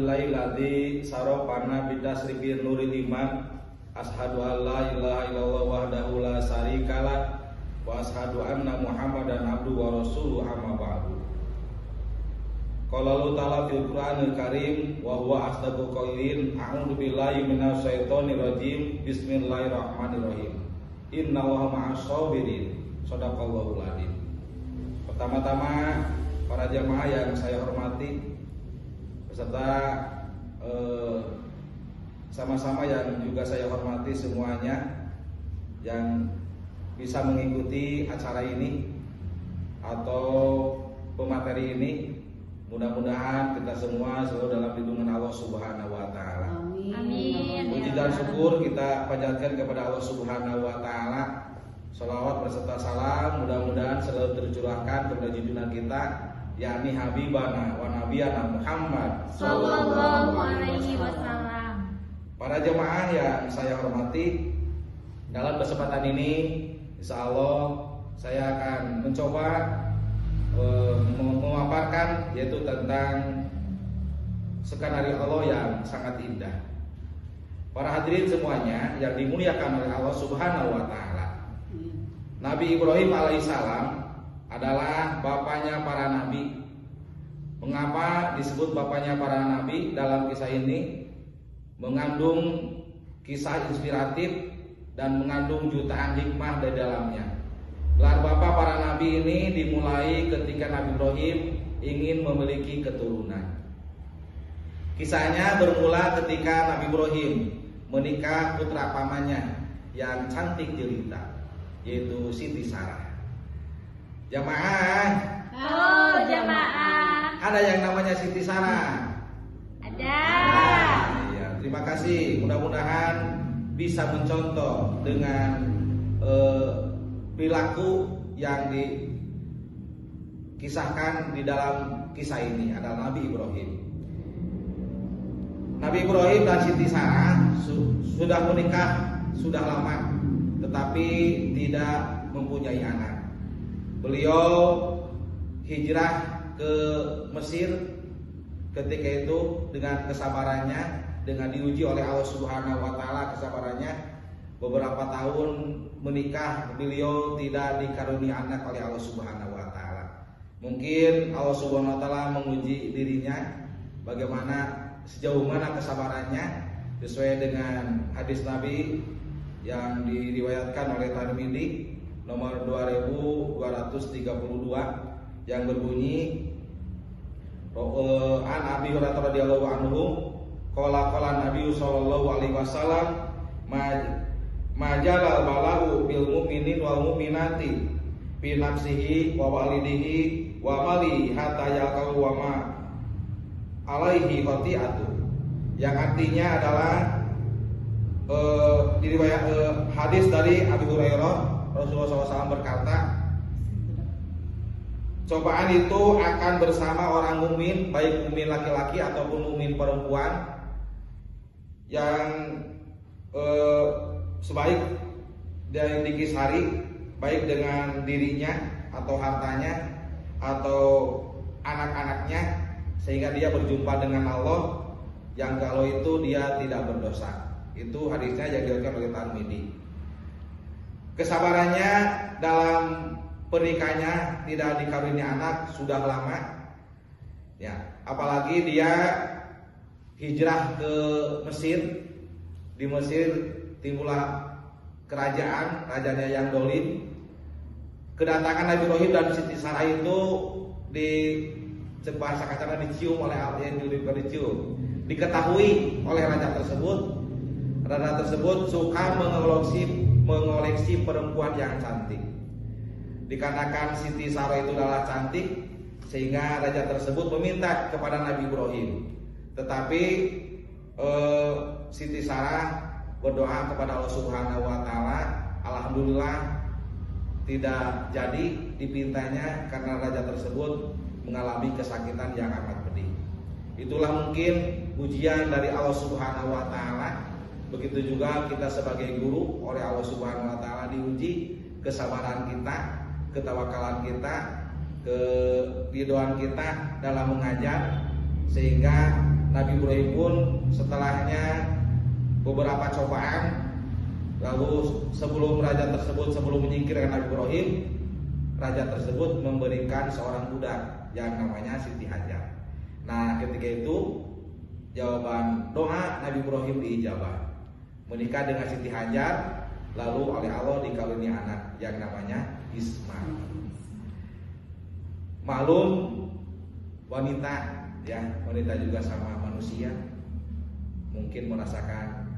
Alhamdulillahi ladzi sarofana bitasrifin nuril iman. Ashadu an la ilaha illallah wahdahu la syarikalah wa ashadu anna Muhammadan abduhu wa rasuluhu amma ba'du. Qala Allah ta'ala fil Qur'anil Karim wa huwa asdaqul qailin. A'udzu billahi minasyaitonir rajim. Bismillahirrahmanirrahim. Innallaha ma'as sabirin. Shadaqallahul adzim. Pertama-tama para jamaah yang saya hormati beserta sama-sama yang juga saya hormati semuanya yang bisa mengikuti acara ini atau pemateri ini, mudah-mudahan kita semua selalu dalam lindungan Allah Subhanahu wa taala. Amin. Puji dan syukur kita panjatkan kepada Allah Subhanahu wa taala. Shalawat berserta salam mudah-mudahan selalu tercurahkan kepada junjungan kita, yakni Habibana wa Nabiyana Muhammad Sallallahu alaihi wasallam. Para jemaah yang saya hormati, dalam kesempatan ini insya Allah saya akan mencoba memaparkan yaitu tentang skenario Allah yang sangat indah. Para hadirin semuanya yang dimuliakan oleh Allah Subhanahu wa taala. Nabi Ibrahim alaihissalam adalah bapaknya para nabi. Mengapa disebut bapaknya para nabi? Dalam kisah ini mengandung kisah inspiratif dan mengandung jutaan hikmah di dalamnya. Gelar bapak para nabi ini dimulai ketika Nabi Ibrahim ingin memiliki keturunan. Kisahnya bermula ketika Nabi Ibrahim menikah putra pamannya yang cantik jelita, yaitu Siti Sarah. Jamaah. Halo jamaah. Ada yang namanya Siti Sarah? Ada. Iya, terima kasih. Mudah-mudahan bisa mencontoh dengan perilaku yang dikisahkan di dalam kisah ini adalah Nabi Ibrahim. Nabi Ibrahim dan Siti Sarah sudah menikah sudah lama, tetapi tidak mempunyai anak. Beliau hijrah ke Mesir ketika itu dengan kesabarannya, dengan diuji oleh Allah Subhanahu wa taala kesabarannya. Beberapa tahun menikah, beliau tidak dikaruniai anak oleh Allah Subhanahu wa taala. Mungkin Allah Subhanahu wa taala menguji dirinya bagaimana sejauh mana kesabarannya, sesuai dengan hadis Nabi yang diriwayatkan oleh Tirmidzi nomor 2232 yang berbunyi an Abi Hurairah radhiyallahu anhu qala Nabi sallallahu alaihi wasallam majalal balau bil mu'minin wal mu'minati fi nafsihi wa walidihi wa mali hatta yaqau wa ma alaihi khati'atu, yang artinya adalah diriwayat hadis dari Abu Hurairah, Rasulullah SAW berkata, cobaan itu akan bersama orang mukmin, baik mukmin laki-laki ataupun mukmin perempuan, yang sebaik dan dikisari, baik dengan dirinya atau hartanya atau anak-anaknya, sehingga dia berjumpa dengan Allah yang kalau itu dia tidak berdosa. Itu hadisnya yang diriwayatkan oleh Tirmidzi. Kesabarannya dalam pernikahannya tidak dikaruniai anak sudah lama. Ya, apalagi dia hijrah ke Mesir. Di Mesir timbullah kerajaan, rajanya yang dolim. Kedatangan Nabi Ibrahim dan Siti Sarah itu di bahasa kasarnya dicium oleh Allah, yang dicium. Diketahui oleh raja tersebut suka mengoleksi perempuan yang cantik. Dikarenakan Siti Sarah itu adalah cantik, sehingga raja tersebut meminta kepada Nabi Ibrahim. Tetapi Siti Sarah berdoa kepada Allah Subhanahu wa taala, alhamdulillah tidak jadi dipintanya karena raja tersebut mengalami kesakitan yang amat pedih. Itulah mungkin ujian dari Allah Subhanahu wa taala. Begitu juga kita sebagai guru oleh Allah Subhanahu wa taala diuji kesabaran kita, ketawakalan kita, keriduan kita dalam mengajar, sehingga Nabi Ibrahim pun setelahnya beberapa cobaan, lalu sebelum menyingkirkan Nabi Ibrahim, raja tersebut memberikan seorang budak yang namanya Siti Hajar. Nah, ketika itu jawaban doa Nabi Ibrahim diijabah, menikah dengan Siti Hajar, lalu oleh Allah dikaruniai anak yang namanya Ismail. Maklum wanita, ya, wanita juga sama manusia mungkin merasakan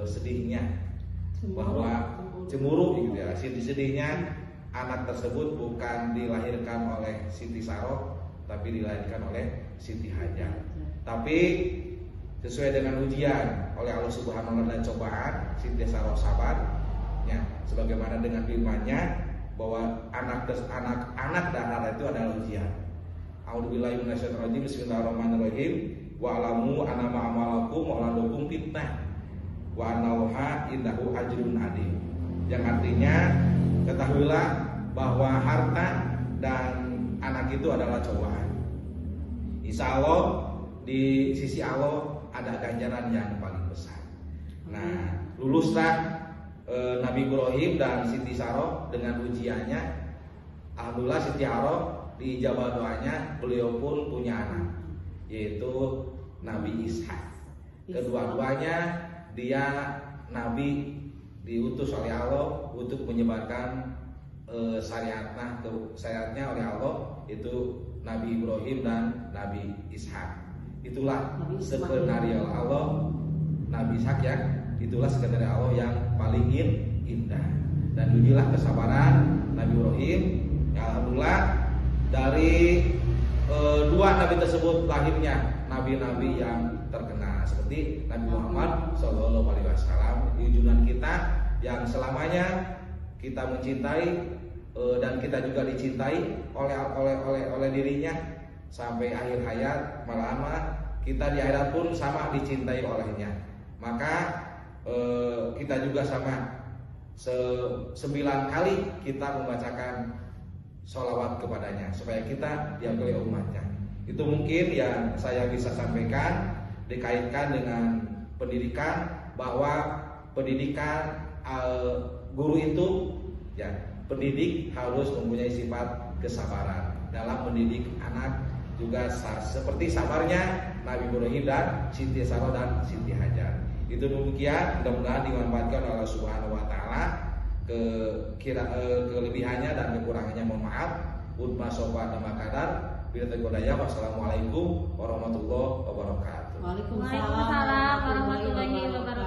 sedihnya, bahwa cemburu gitu ya. Sedihnya anak tersebut bukan dilahirkan oleh Siti Saroh, tapi dilahirkan oleh Siti Hajar. Tapi sesuai dengan ujian oleh Allah Subhanahu wa taala dan cobaan, Siti Saroh sabar, ya, sebagaimana dengan firman-Nya bahwa anak dan itu adalah ujian. A'udzubillahi minasyaitonir rajim. Bismillahirrahmanirrahim. Wa alamu annama amalakum wa ladukum fitnah wa annallaha indahu ajrun adim. Yang artinya, ketahuilah bahwa harta dan anak itu adalah cobaan. Insya Allah di sisi Allah ada ganjaran yang paling besar. Nah, luluslah Nabi Ibrahim dan Siti Saroh dengan ujiannya. Alhamdulillah Siti Saroh diijabah doanya, beliau pun punya anak, yaitu Nabi Ishak. Kedua-duanya dia Nabi diutus oleh Allah untuk menyebarkan syariatnya oleh Allah, itu Nabi Ibrahim dan Nabi Ishak. Itulah skenario Allah Nabi Ishak, ya. Itulah skenario Allah yang paling indah. Dan ujilah kesabaran Nabi Ibrahim. Ya, alhamdulillah dari dua nabi tersebut lahirnya nabi-nabi yang terkenal seperti Nabi Muhammad SAW, junjungan kita yang selamanya kita mencintai dan kita juga dicintai oleh dirinya sampai akhir hayat. Malah kita di akhirat pun sama dicintai olehnya. Maka kita juga sama 9 kali kita membacakan sholawat kepadanya supaya kita diakui umatnya. Itu mungkin yang saya bisa sampaikan dikaitkan dengan pendidikan, bahwa pendidikan guru itu, ya, pendidik harus mempunyai sifat kesabaran dalam mendidik anak, juga seperti sabarnya Nabi Ibrahim dan Siti Saroh dan Siti Hajar. Itu demikian, mudah-mudahan dimanfaatkan oleh Allah Subhanahu wa taala. Kelebihannya dan kekurangannya mohon maaf. Udma sofa nama kadar. Wassalamualaikum warahmatullahi wabarakatuh. Waalaikumsalam warahmatullahi wabarakatuh.